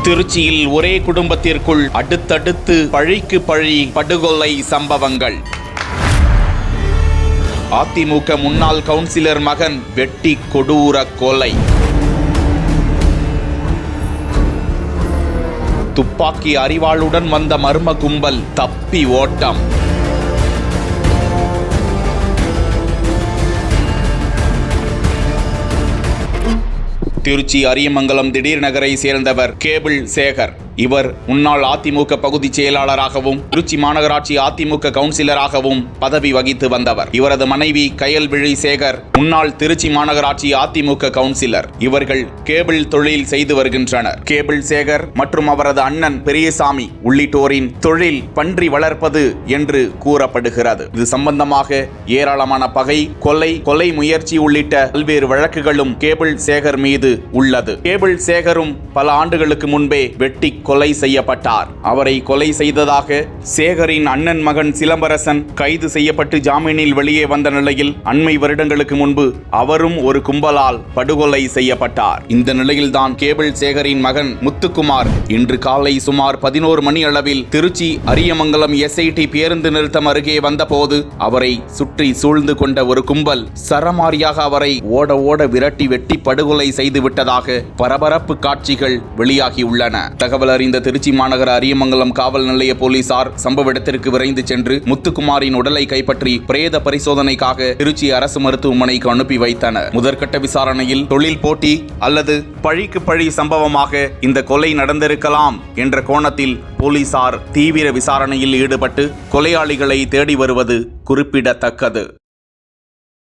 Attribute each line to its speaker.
Speaker 1: திருச்சியில் ஒரே குடும்பத்திற்குள் அடுத்தடுத்து பழிக்கு பழி படுகொலை சம்பவங்கள். அதிமுக முன்னாள் கவுன்சிலர் மகன் வெட்டி கொடூர கொலை. துப்பாக்கி அரிவாளுடன் வந்த மர்ம கும்பல் தப்பி ஓட்டம். திருச்சி அரியமங்கலம் திடீர் நகரை சேர்ந்தவர் கேபிள் சேகர். இவர் முன்னாள் அதிமுக பகுதி செயலாளராகவும் திருச்சி மாநகராட்சி அதிமுக கவுன்சிலராகவும் பதவி வகித்து வந்தவர். இவரது மனைவி கயல்விழி சேகர் முன்னாள் திருச்சி மாநகராட்சி அதிமுக கவுன்சிலர். இவர்கள் கேபிள் தொழில் செய்து வருகின்றனர். கேபிள் சேகர் மற்றும் அவரது அண்ணன் பெரியசாமி உள்ளிட்டோரின் தொழில் பன்றி வளர்ப்பது என்று கூறப்படுகிறது. இது சம்பந்தமாக ஏராளமான பகை, கொலை முயற்சி உள்ளிட்ட பல்வேறு வழக்குகளும் கேபிள் சேகர் மீது உள்ளது. கேபிள் சேகரும் பல ஆண்டுகளுக்கு முன்பே வெட்டி கொலை செய்யப்பட்டார். அவரை கொலை செய்ததாக சேகரின் அண்ணன் மகன் சிலம்பரசன் கைது செய்யப்பட்டு ஜாமீனில் வெளியே வந்த நிலையில் அண்மை வருடங்களுக்கு முன்பு அவரும் ஒரு கும்பலால் படுகொலை செய்யப்பட்டார். இந்த நிலையில்தான் கேபிள் சேகரின் மகன் முத்துக்குமார் இன்று காலை சுமார் 11 மணி அளவில் திருச்சி அரியமங்கலம் SIT பேருந்து நிறுத்தம் அருகே வந்தபோது அவரை சுற்றி சூழ்ந்து கொண்ட ஒரு கும்பல் சரமாரியாக அவரை ஓட விரட்டி வெட்டி படுகொலை செய்து விட்டதாக பரபரப்பு காட்சிகள் வெளியாகியுள்ளன. தகவல் அறிந்த திருச்சி மாநகர அரியமங்கலம் காவல் நிலைய போலீசார் சம்பவ இடத்திற்கு விரைந்து சென்று முத்துக்குமாரின் உடலை கைப்பற்றி பிரேத பரிசோதனைக்காக திருச்சி அரசு மருத்துவமனைக்கு அனுப்பி வைத்தனர். முதற்கட்ட விசாரணையில் தொழில் போட்டி அல்லது பழிக்கு பழி சம்பவமாக இந்த கொலை நடந்திருக்கலாம் என்ற கோணத்தில் போலீசார் தீவிர விசாரணையில் ஈடுபட்டு கொலையாளிகளை தேடி வருவது குறிப்பிடத்தக்கது.